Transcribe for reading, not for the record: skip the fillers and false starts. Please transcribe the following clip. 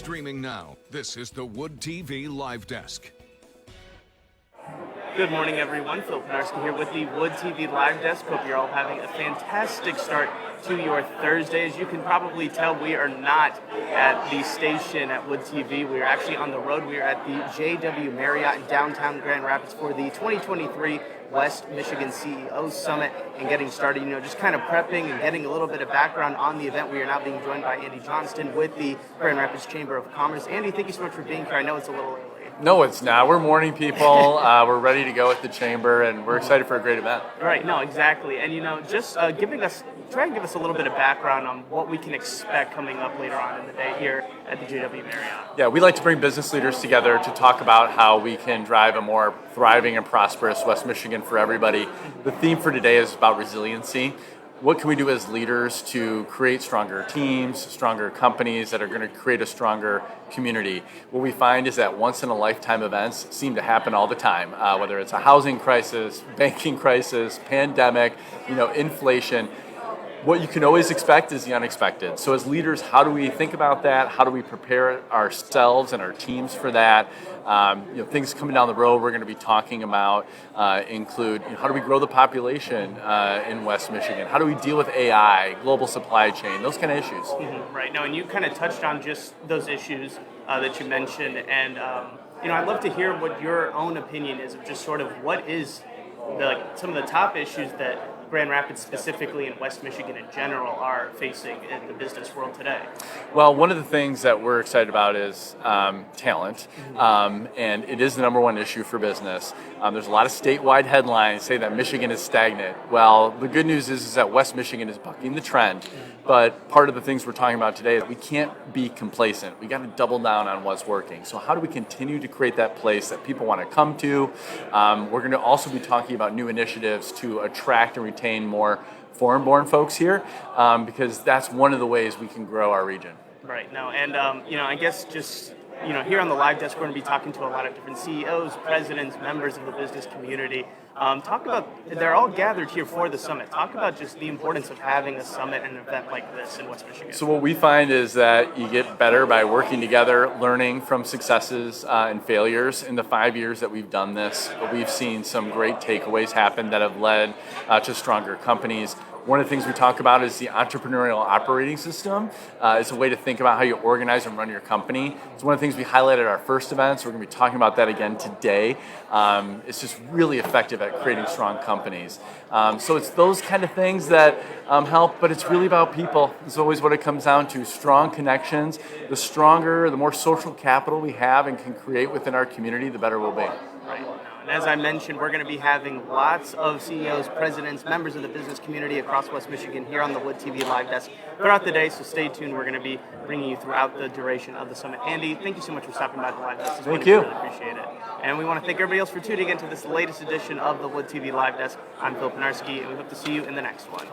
Streaming now, this is the Wood TV Live Desk. Good morning, everyone. Phil Penarski here with the Wood TV Live Desk. Hope you're all having a fantastic start to your Thursday. As you can probably tell, we are not at the station at Wood TV. We are actually on the road. We are at the JW Marriott in downtown Grand Rapids for the 2023 West Michigan CEO Summit and getting started, just kind of prepping and getting a little bit of background on the event. We are now being joined by Andy Johnston with the Grand Rapids Chamber of Commerce. Andy, thank you so much for being here. I know it's a little early. No, it's not. We're morning people. We're ready to go with the chamber, and we're excited for a great event. Right. No, exactly. And just try and give us a little bit of background on what we can expect coming up later on in the day here at the JW Marriott. Yeah, we like to bring business leaders together to talk about how we can drive a more thriving and prosperous West Michigan for everybody. The theme for today is about resiliency. What can we do as leaders to create stronger teams, stronger companies that are going to create a stronger community? What we find is that once-in-a-lifetime events seem to happen all the time, whether it's a housing crisis, banking crisis, pandemic, inflation. What you can always expect is the unexpected. So as leaders, how do we think about that? How do we prepare ourselves and our teams for that? Things coming down the road we're going to be talking about include how do we grow the population in West Michigan? How do we deal with AI, global supply chain, those kind of issues? Mm-hmm. Right. No, and you kind of touched on just those issues that you mentioned. And, I'd love to hear what your own opinion is of just sort of what is some of the top issues that Grand Rapids specifically and West Michigan in general are facing in the business world today. Well, one of the things that we're excited about is talent, and it is the number one issue for business. There's a lot of statewide headlines say that Michigan is stagnant. Well, the good news is that West Michigan is bucking the trend, but part of the things we're talking about today is we can't be complacent. We got to double down on what's working. So how do we continue to create that place that people want to come to? We're going to also be talking about new initiatives to attract and retain more foreign-born folks here, because that's one of the ways we can grow our region. Right. No, and I guess just here on the live desk, we're going to be talking to a lot of different CEOs, presidents, members of the business community. They're all gathered here for the summit. Talk about just the importance of having a summit and an event like this in West Michigan. So what we find is that you get better by working together, learning from successes and failures. In the 5 years that we've done this, we've seen some great takeaways happen that have led to stronger companies. One of the things we talk about is the entrepreneurial operating system. It's a way to think about how you organize and run your company. It's one of the things we highlighted at our first event, so we're going to be talking about that again today. It's just really effective at creating strong companies. So it's those kind of things that help, but it's really about people. It's always what it comes down to, strong connections. The stronger, the more social capital we have and can create within our community, the better we'll be. Right. And as I mentioned, we're going to be having lots of CEOs, presidents, members of the business community across West Michigan here on the Wood TV Live Desk throughout the day, so stay tuned. We're going to be bringing you throughout the duration of the summit. Andy, thank you so much for stopping by the Live Desk. Thank you. Really appreciate it. And we want to thank everybody else for tuning in to this latest edition of the Wood TV Live Desk. I'm Phil Penarski, and we hope to see you in the next one.